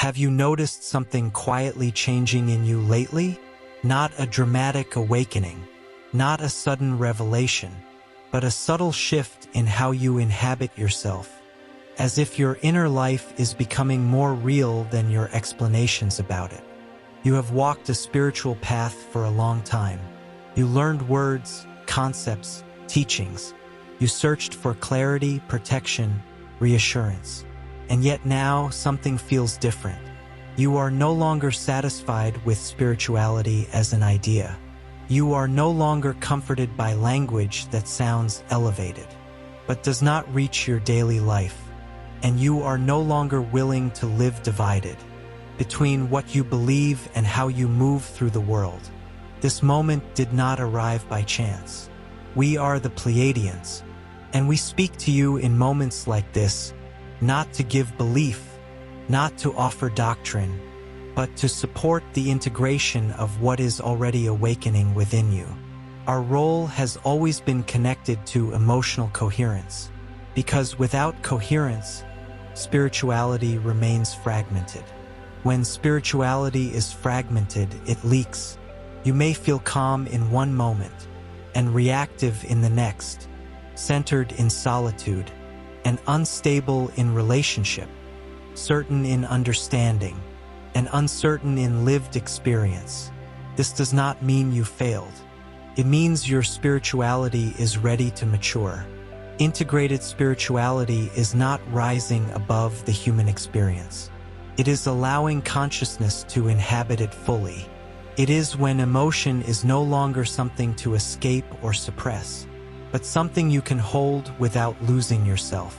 Have you noticed something quietly changing in you lately? Not a dramatic awakening, not a sudden revelation, but a subtle shift in how you inhabit yourself, as if your inner life is becoming more real than your explanations about it. You have walked a spiritual path for a long time. You learned words, concepts, teachings. You searched for clarity, protection, reassurance. And yet now something feels different. You are no longer satisfied with spirituality as an idea. You are no longer comforted by language that sounds elevated, but does not reach your daily life. And you are no longer willing to live divided between what you believe and how you move through the world. This moment did not arrive by chance. We are the Pleiadians, and we speak to you in moments like this, not to give belief, not to offer doctrine, but to support the integration of what is already awakening within you. Our role has always been connected to emotional coherence, because without coherence, spirituality remains fragmented. When spirituality is fragmented, it leaks. You may feel calm in one moment and reactive in the next, centered in solitude and unstable in relationship, certain in understanding and uncertain in lived experience. This does not mean you failed. It means your spirituality is ready to mature. Integrated spirituality is not rising above the human experience. It is allowing consciousness to inhabit it fully. It is when emotion is no longer something to escape or suppress, but something you can hold without losing yourself.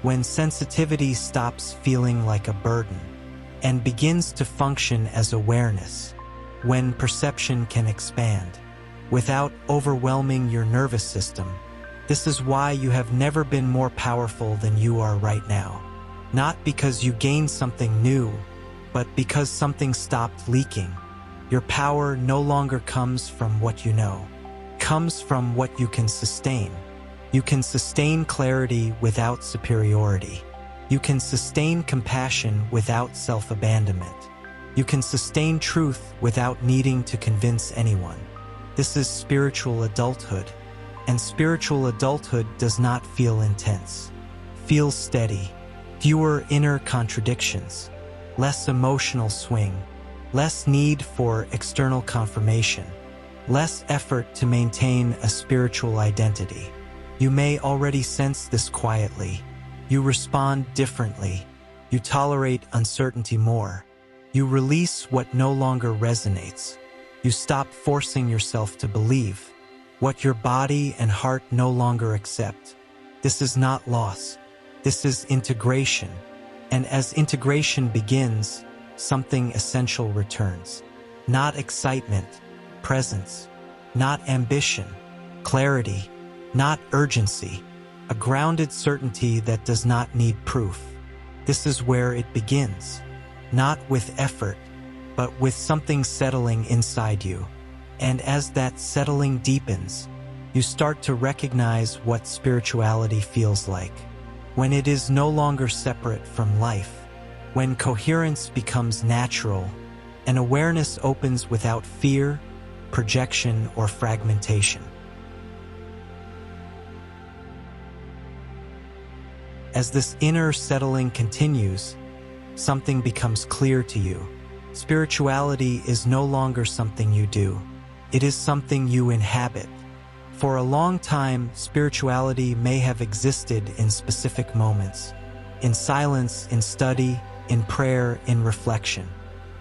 When sensitivity stops feeling like a burden and begins to function as awareness. When perception can expand without overwhelming your nervous system. This is why you have never been more powerful than you are right now. Not because you gained something new, but because something stopped leaking. Your power no longer comes from what you know. It comes from what you can sustain. You can sustain clarity without superiority. You can sustain compassion without self-abandonment. You can sustain truth without needing to convince anyone. This is spiritual adulthood. And spiritual adulthood does not feel intense. Feels steady. Fewer inner contradictions. Less emotional swing. Less need for external confirmation. Less effort to maintain a spiritual identity. You may already sense this quietly. You respond differently. You tolerate uncertainty more. You release what no longer resonates. You stop forcing yourself to believe what your body and heart no longer accept. This is not loss. This is integration. And as integration begins, something essential returns. Not excitement, presence. Not ambition, clarity. Not urgency. A grounded certainty that does not need proof. This is where it begins. Not with effort, but with something settling inside you. And as that settling deepens, you start to recognize what spirituality feels like. When it is no longer separate from life. When coherence becomes natural, and awareness opens without fear, projection, or fragmentation. As this inner settling continues, something becomes clear to you. Spirituality is no longer something you do. It is something you inhabit. For a long time, spirituality may have existed in specific moments. In silence, in study, in prayer, in reflection.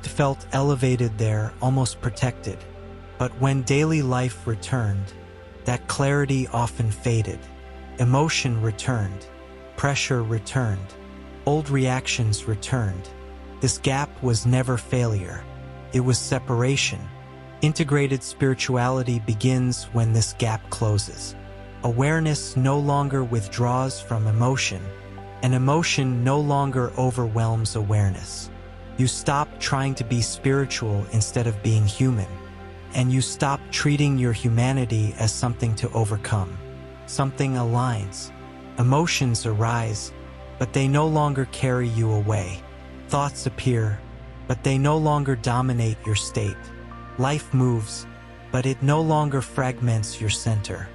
It felt elevated there, almost protected. But when daily life returned, that clarity often faded. Emotion returned. Pressure returned. Old reactions returned. This gap was never failure. It was separation. Integrated spirituality begins when this gap closes. Awareness no longer withdraws from emotion, and emotion no longer overwhelms awareness. You stop trying to be spiritual instead of being human, and you stop treating your humanity as something to overcome. Something aligns. Emotions arise, but they no longer carry you away. Thoughts appear, but they no longer dominate your state. Life moves, but it no longer fragments your center.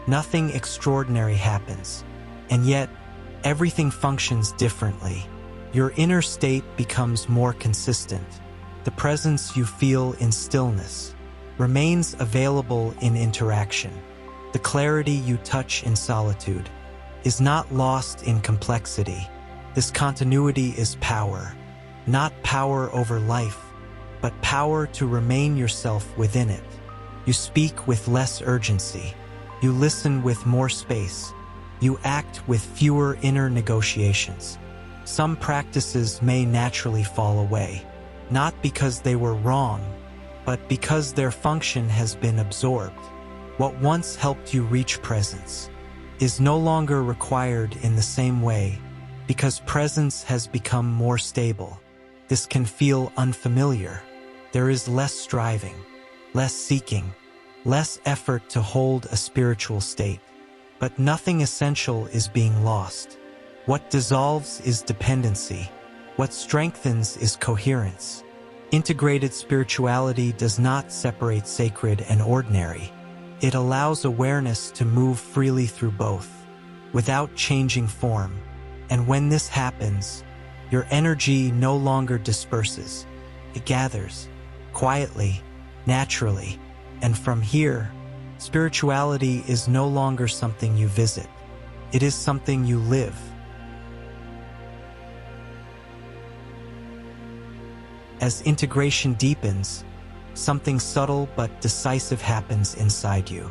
Nothing extraordinary happens, and yet everything functions differently. Your inner state becomes more consistent. The presence you feel in stillness remains available in interaction. The clarity you touch in solitude is not lost in complexity. This continuity is power, not power over life, but power to remain yourself within it. You speak with less urgency. You listen with more space. You act with fewer inner negotiations. Some practices may naturally fall away, not because they were wrong, but because their function has been absorbed. What once helped you reach presence is no longer required in the same way because presence has become more stable. This can feel unfamiliar. There is less striving, less seeking, less effort to hold a spiritual state. But nothing essential is being lost. What dissolves is dependency. What strengthens is coherence. Integrated spirituality does not separate sacred and ordinary. It allows awareness to move freely through both, without changing form. And when this happens, your energy no longer disperses. It gathers, quietly, naturally. And from here, spirituality is no longer something you visit. It is something you live. As integration deepens, something subtle but decisive happens inside you.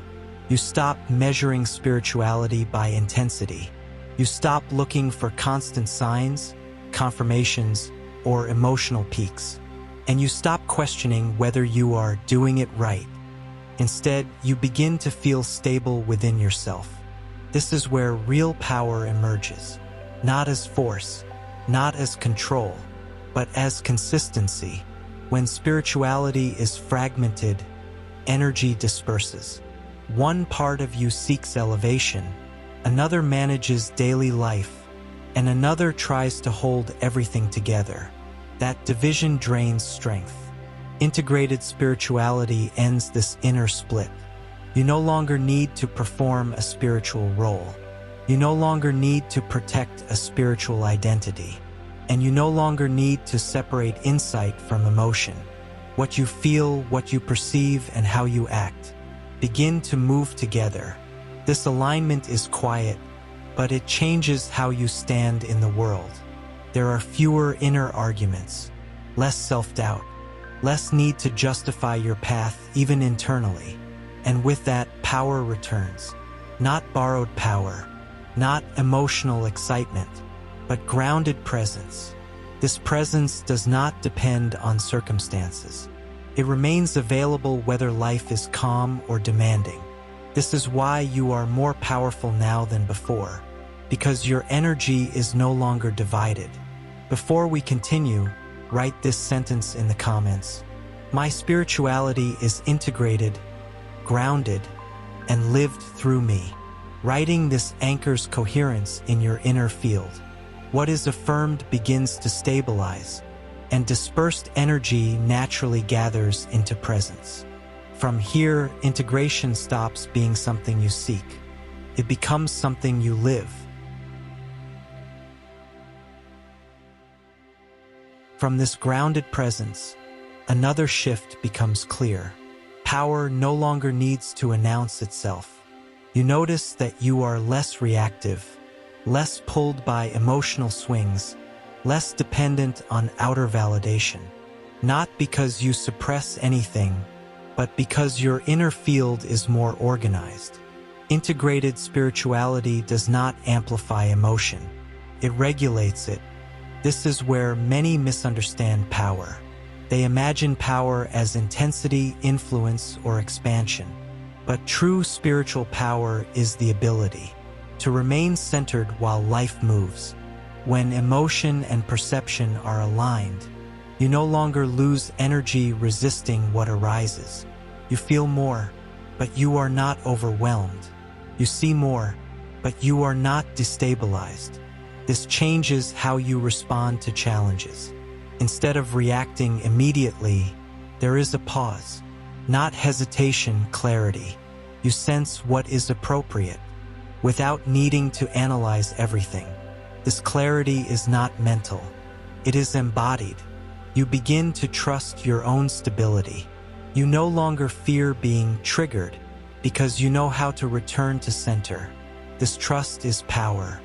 You stop measuring spirituality by intensity. You stop looking for constant signs, confirmations, or emotional peaks. And you stop questioning whether you are doing it right. Instead, you begin to feel stable within yourself. This is where real power emerges, not as force, not as control, but as consistency. When spirituality is fragmented, energy disperses. One part of you seeks elevation, another manages daily life, and another tries to hold everything together. That division drains strength. Integrated spirituality ends this inner split. You no longer need to perform a spiritual role. You no longer need to protect a spiritual identity. And you no longer need to separate insight from emotion. What you feel, what you perceive, and how you act begin to move together. This alignment is quiet, but it changes how you stand in the world. There are fewer inner arguments, less self-doubt, less need to justify your path even internally. And with that, power returns. Not borrowed power, not emotional excitement, but grounded presence. This presence does not depend on circumstances. It remains available whether life is calm or demanding. This is why you are more powerful now than before, because your energy is no longer divided. Before we continue, write this sentence in the comments. My spirituality is integrated, grounded, and lived through me. Writing this anchors coherence in your inner field. What is affirmed begins to stabilize, and dispersed energy naturally gathers into presence. From here, integration stops being something you seek. It becomes something you live. From this grounded presence, another shift becomes clear. Power no longer needs to announce itself. You notice that you are less reactive, less pulled by emotional swings, less dependent on outer validation. Not because you suppress anything, but because your inner field is more organized. Integrated spirituality does not amplify emotion. It regulates it. This is where many misunderstand power. They imagine power as intensity, influence, or expansion. But true spiritual power is the ability to remain centered while life moves. When emotion and perception are aligned, you no longer lose energy resisting what arises. You feel more, but you are not overwhelmed. You see more, but you are not destabilized. This changes how you respond to challenges. Instead of reacting immediately, there is a pause. Not hesitation, clarity. You sense what is appropriate, without needing to analyze everything. This clarity is not mental. It is embodied. You begin to trust your own stability. You no longer fear being triggered because you know how to return to center. This trust is power.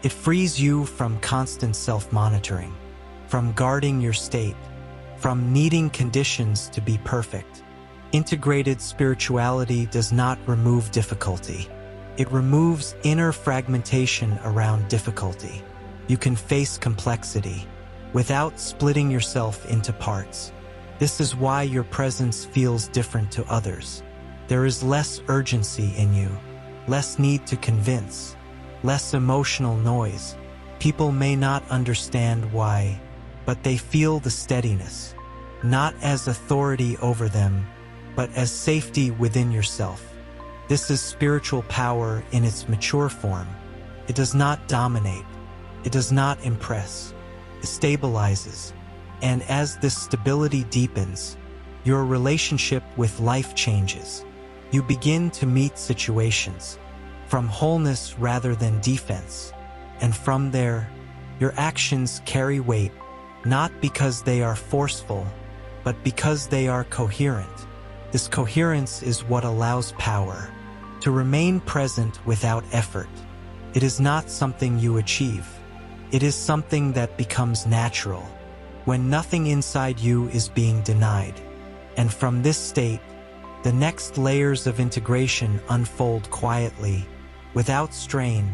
It frees you from constant self-monitoring, from guarding your state, from needing conditions to be perfect. Integrated spirituality does not remove difficulty. It removes inner fragmentation around difficulty. You can face complexity without splitting yourself into parts. This is why your presence feels different to others. There is less urgency in you, less need to convince, less emotional noise. People may not understand why, but they feel the steadiness, not as authority over them, but as safety within yourself. This is spiritual power in its mature form. It does not dominate. It does not impress. It stabilizes. And as this stability deepens, your relationship with life changes. You begin to meet situations from wholeness rather than defense. And from there, your actions carry weight, not because they are forceful, but because they are coherent. This coherence is what allows power to remain present without effort. It is not something you achieve. It is something that becomes natural, when nothing inside you is being denied. And from this state, the next layers of integration unfold quietly, without strain,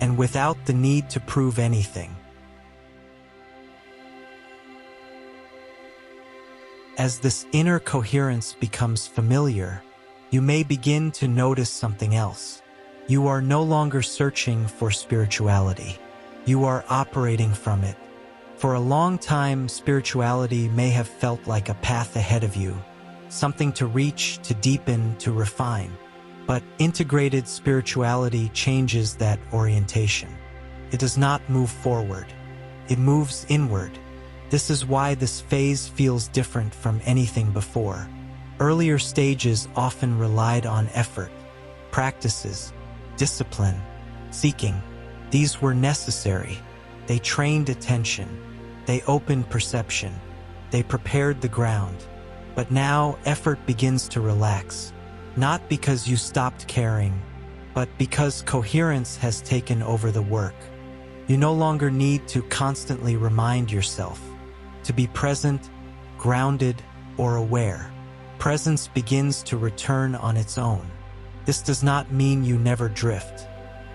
and without the need to prove anything. As this inner coherence becomes familiar, you may begin to notice something else. You are no longer searching for spirituality. You are operating from it. For a long time, spirituality may have felt like a path ahead of you, something to reach, to deepen, to refine. But integrated spirituality changes that orientation. It does not move forward. It moves inward. This is why this phase feels different from anything before. Earlier stages often relied on effort, practices, discipline, seeking. These were necessary. They trained attention. They opened perception. They prepared the ground. But now effort begins to relax, not because you stopped caring, but because coherence has taken over the work. You no longer need to constantly remind yourself to be present, grounded, or aware. Presence begins to return on its own. This does not mean you never drift.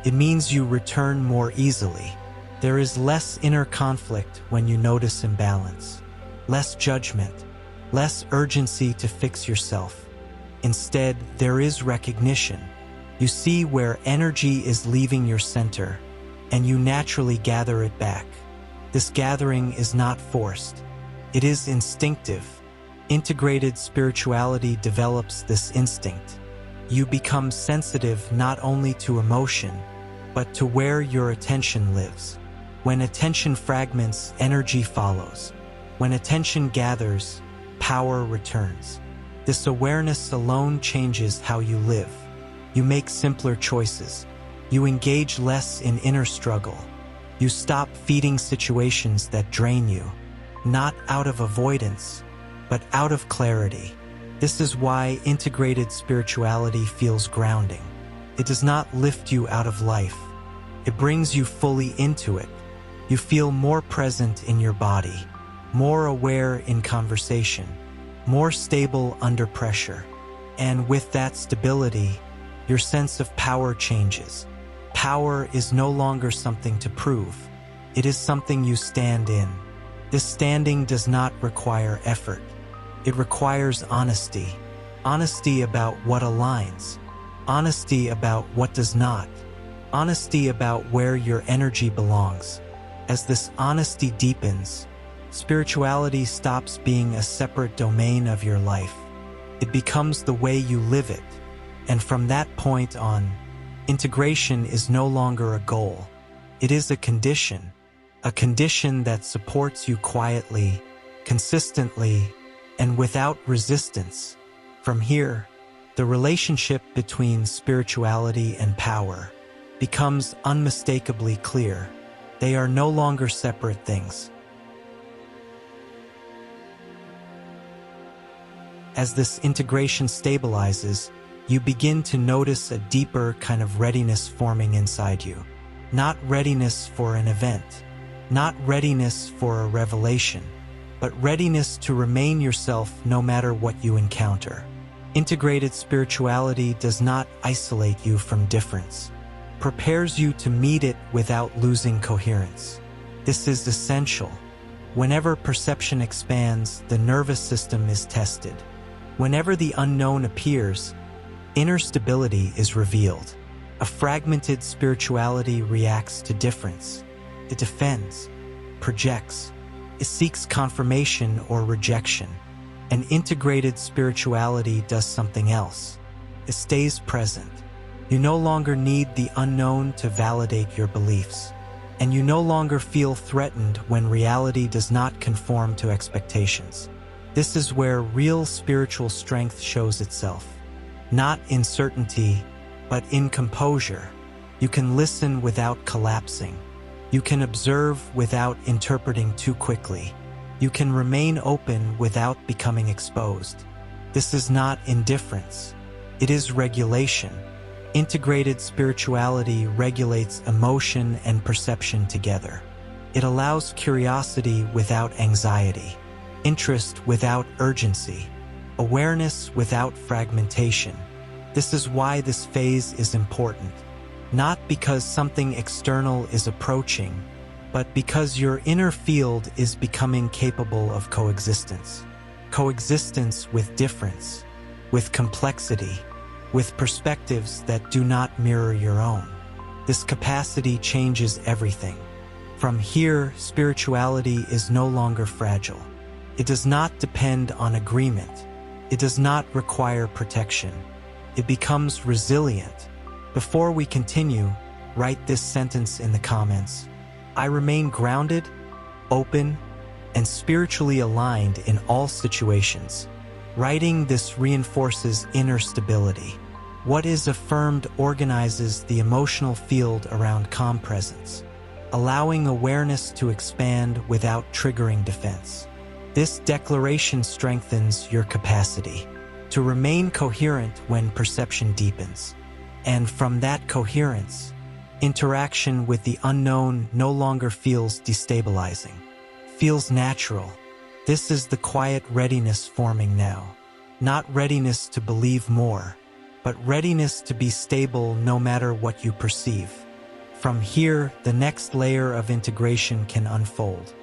It means you return more easily. There is less inner conflict when you notice imbalance, less judgment, less urgency to fix yourself. Instead, there is recognition. You see where energy is leaving your center, and you naturally gather it back. This gathering is not forced. It is instinctive. Integrated spirituality develops this instinct. You become sensitive not only to emotion, but to where your attention lives. When attention fragments, energy follows. When attention gathers, power returns. This awareness alone changes how you live. You make simpler choices. You engage less in inner struggle. You stop feeding situations that drain you, not out of avoidance, but out of clarity. This is why integrated spirituality feels grounding. It does not lift you out of life. It brings you fully into it. You feel more present in your body, more aware in conversation, more stable under pressure. And with that stability, your sense of power changes. Power is no longer something to prove. It is something you stand in. This standing does not require effort. It requires honesty. Honesty about what aligns. Honesty about what does not. Honesty about where your energy belongs. As this honesty deepens, spirituality stops being a separate domain of your life. It becomes the way you live it. And from that point on, integration is no longer a goal. It is a condition that supports you quietly, consistently, and without resistance. From here, the relationship between spirituality and power becomes unmistakably clear. They are no longer separate things. As this integration stabilizes, you begin to notice a deeper kind of readiness forming inside you. Not readiness for an event, not readiness for a revelation, but readiness to remain yourself no matter what you encounter. Integrated spirituality does not isolate you from difference, prepares you to meet it without losing coherence. This is essential. Whenever perception expands, the nervous system is tested. Whenever the unknown appears, inner stability is revealed. A fragmented spirituality reacts to difference. It defends, projects, it seeks confirmation or rejection. An integrated spirituality does something else. It stays present. You no longer need the unknown to validate your beliefs, and you no longer feel threatened when reality does not conform to expectations. This is where real spiritual strength shows itself. Not in certainty, but in composure. You can listen without collapsing. You can observe without interpreting too quickly. You can remain open without becoming exposed. This is not indifference. It is regulation. Integrated spirituality regulates emotion and perception together. It allows curiosity without anxiety, interest without urgency, awareness without fragmentation. This is why this phase is important. Not because something external is approaching, but because your inner field is becoming capable of coexistence. Coexistence with difference, with complexity, with perspectives that do not mirror your own. This capacity changes everything. From here, spirituality is no longer fragile. It does not depend on agreement. It does not require protection. It becomes resilient. Before we continue, write this sentence in the comments. I remain grounded, open, and spiritually aligned in all situations. Writing this reinforces inner stability. What is affirmed organizes the emotional field around calm presence, allowing awareness to expand without triggering defense. This declaration strengthens your capacity to remain coherent when perception deepens. And from that coherence, interaction with the unknown no longer feels destabilizing, feels natural. This is the quiet readiness forming now. Not readiness to believe more, but readiness to be stable no matter what you perceive. From here, the next layer of integration can unfold,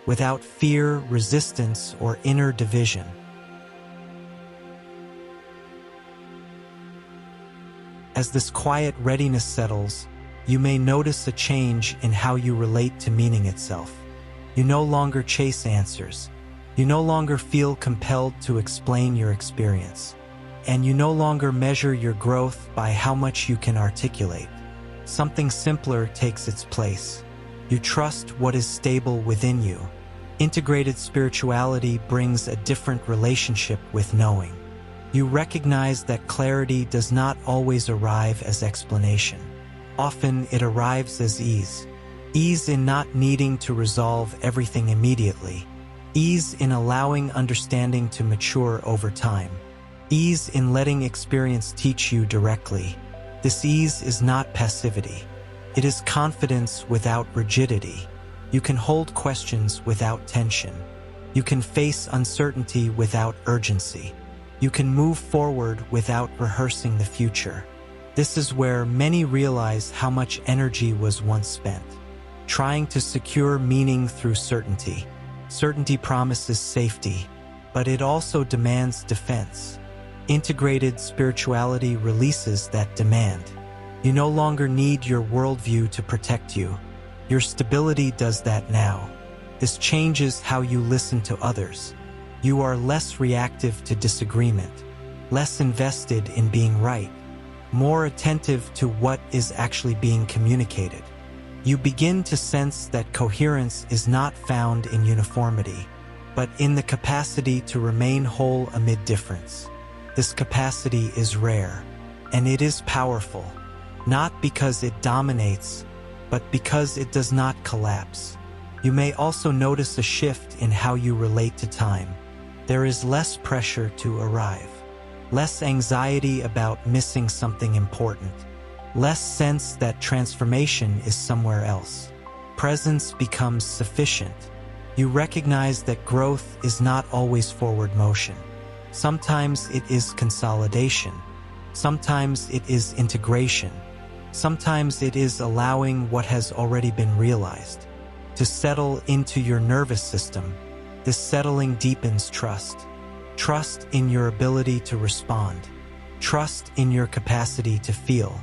without fear, resistance, or inner division. As this quiet readiness settles, you may notice a change in how you relate to meaning itself. You no longer chase answers. You no longer feel compelled to explain your experience. And you no longer measure your growth by how much you can articulate. Something simpler takes its place. You trust what is stable within you. Integrated spirituality brings a different relationship with knowing. You recognize that clarity does not always arrive as explanation. Often it arrives as ease. Ease in not needing to resolve everything immediately. Ease in allowing understanding to mature over time. Ease in letting experience teach you directly. This ease is not passivity. It is confidence without rigidity. You can hold questions without tension. You can face uncertainty without urgency. You can move forward without rehearsing the future. This is where many realize how much energy was once spent, trying to secure meaning through certainty. Certainty promises safety, but it also demands defense. Integrated spirituality releases that demand. You no longer need your worldview to protect you. Your stability does that now. This changes how you listen to others. You are less reactive to disagreement, less invested in being right, more attentive to what is actually being communicated. You begin to sense that coherence is not found in uniformity, but in the capacity to remain whole amid difference. This capacity is rare, and it is powerful, not because it dominates, but because it does not collapse. You may also notice a shift in how you relate to time. There is less pressure to arrive, less anxiety about missing something important, less sense that transformation is somewhere else. Presence becomes sufficient. You recognize that growth is not always forward motion. Sometimes it is consolidation. Sometimes it is integration. Sometimes it is allowing what has already been realized to settle into your nervous system. This settling deepens trust. Trust in your ability to respond. Trust in your capacity to feel.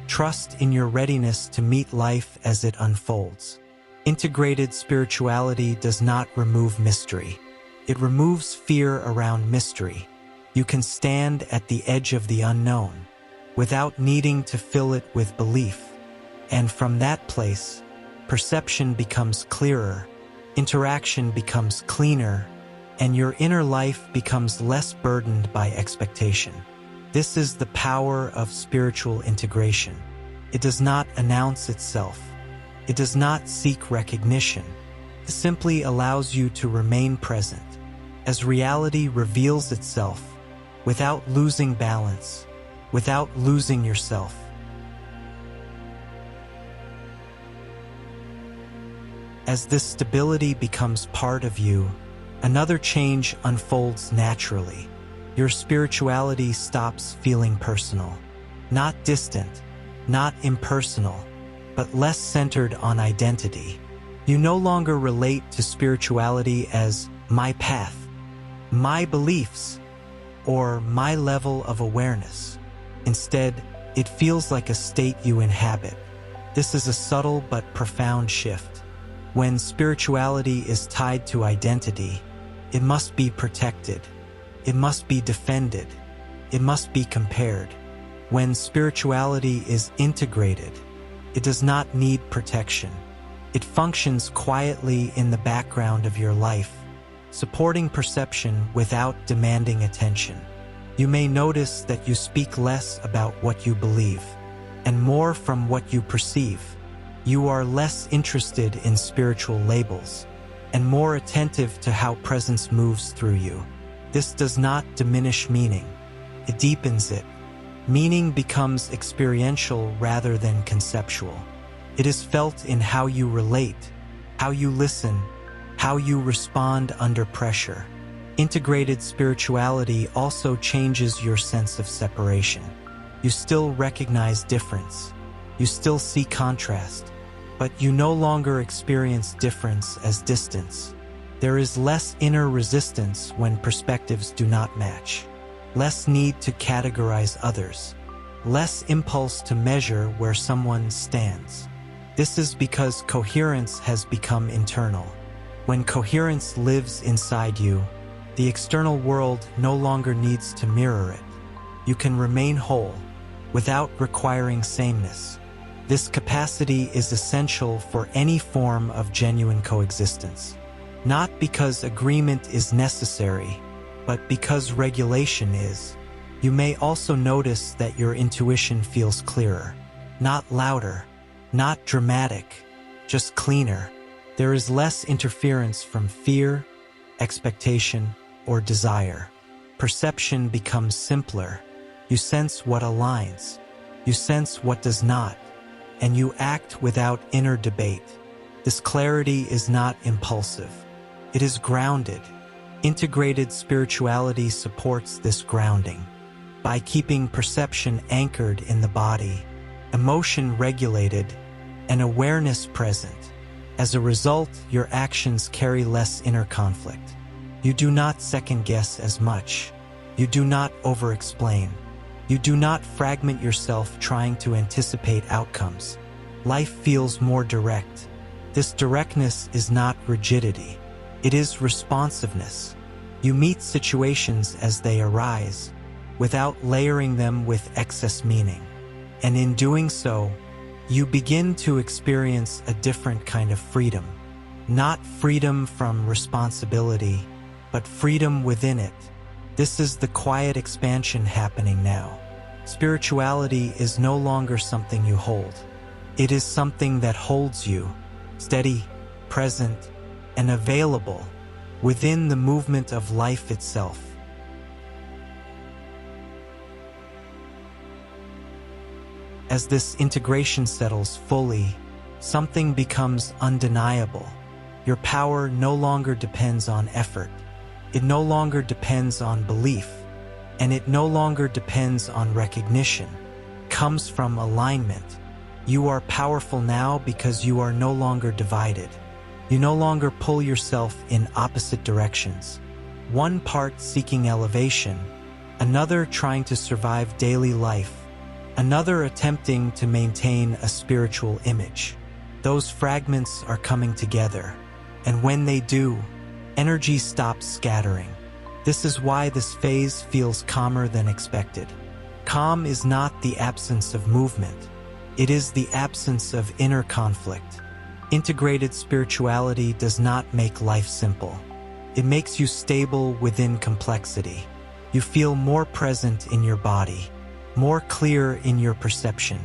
Trust in your readiness to meet life as it unfolds. Integrated spirituality does not remove mystery. It removes fear around mystery. You can stand at the edge of the unknown without needing to fill it with belief. And from that place, perception becomes clearer, interaction becomes cleaner, and your inner life becomes less burdened by expectation. This is the power of spiritual integration. It does not announce itself. It does not seek recognition. It simply allows you to remain present as reality reveals itself without losing balance, without losing yourself. As this stability becomes part of you, another change unfolds naturally. Your spirituality stops feeling personal, not distant, not impersonal, but less centered on identity. You no longer relate to spirituality as my path, my beliefs, or my level of awareness. Instead, it feels like a state you inhabit. This is a subtle but profound shift. When spirituality is tied to identity, it must be protected. It must be defended. It must be compared. When spirituality is integrated, it does not need protection. It functions quietly in the background of your life, supporting perception without demanding attention. You may notice that you speak less about what you believe, and more from what you perceive. You are less interested in spiritual labels, and more attentive to how presence moves through you. This does not diminish meaning. It deepens it. Meaning becomes experiential rather than conceptual. It is felt in how you relate, how you listen, how you respond under pressure. Integrated spirituality also changes your sense of separation. You still recognize difference. You still see contrast, but you no longer experience difference as distance. There is less inner resistance when perspectives do not match, less need to categorize others, less impulse to measure where someone stands. This is because coherence has become internal. When coherence lives inside you, the external world no longer needs to mirror it. You can remain whole without requiring sameness. This capacity is essential for any form of genuine coexistence. Not because agreement is necessary, but because regulation is. You may also notice that your intuition feels clearer, not louder, not dramatic, just cleaner. There is less interference from fear, expectation, or desire. Perception becomes simpler. You sense what aligns. You sense what does not. And you act without inner debate. This clarity is not impulsive. It is grounded. Integrated spirituality supports this grounding. By keeping perception anchored in the body, emotion regulated, and awareness present. As a result, your actions carry less inner conflict. You do not second-guess as much. You do not over-explain. You do not fragment yourself trying to anticipate outcomes. Life feels more direct. This directness is not rigidity. It is responsiveness. You meet situations as they arise, without layering them with excess meaning. And in doing so, you begin to experience a different kind of freedom. Not freedom from responsibility, but freedom within it. This is the quiet expansion happening now. Spirituality is no longer something you hold. It is something that holds you, steady, present, and available within the movement of life itself. As this integration settles fully, something becomes undeniable. Your power no longer depends on effort. It no longer depends on belief, and it no longer depends on recognition. It comes from alignment. You are powerful now because you are no longer divided. You no longer pull yourself in opposite directions. One part seeking elevation, another trying to survive daily life, another attempting to maintain a spiritual image. Those fragments are coming together, and when they do, energy stops scattering. This is why this phase feels calmer than expected. Calm is not the absence of movement. It is the absence of inner conflict. Integrated spirituality does not make life simple. It makes you stable within complexity. You feel more present in your body, more clear in your perception,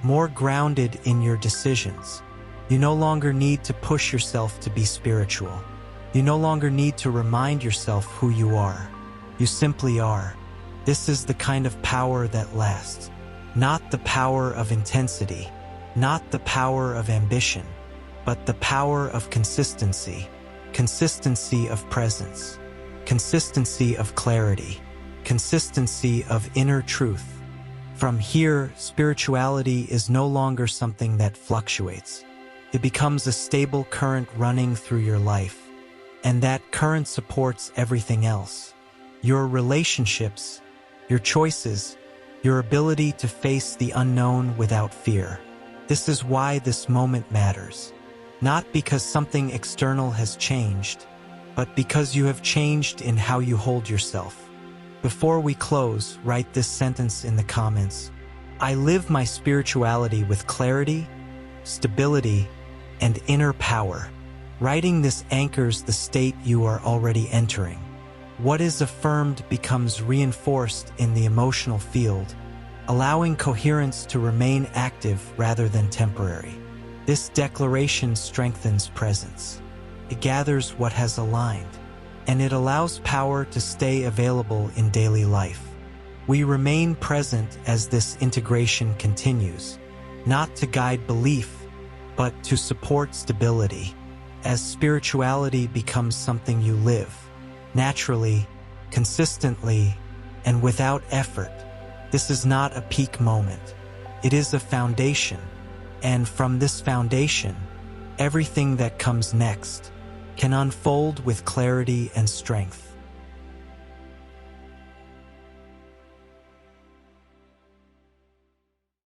more grounded in your decisions. You no longer need to push yourself to be spiritual. You no longer need to remind yourself who you are. You simply are. This is the kind of power that lasts. Not the power of intensity, not the power of ambition, but the power of consistency. Consistency of presence, consistency of clarity, consistency of inner truth. From here, spirituality is no longer something that fluctuates. It becomes a stable current running through your life, and that current supports everything else. Your relationships, your choices, your ability to face the unknown without fear. This is why this moment matters. Not because something external has changed, but because you have changed in how you hold yourself. Before we close, write this sentence in the comments. I live my spirituality with clarity, stability, and inner power. Writing this anchors the state you are already entering. What is affirmed becomes reinforced in the emotional field, allowing coherence to remain active rather than temporary. This declaration strengthens presence. It gathers what has aligned, and it allows power to stay available in daily life. We remain present as this integration continues, not to guide belief, but to support stability. As spirituality becomes something you live, naturally, consistently, and without effort, this is not a peak moment. It is a foundation. And from this foundation, everything that comes next can unfold with clarity and strength.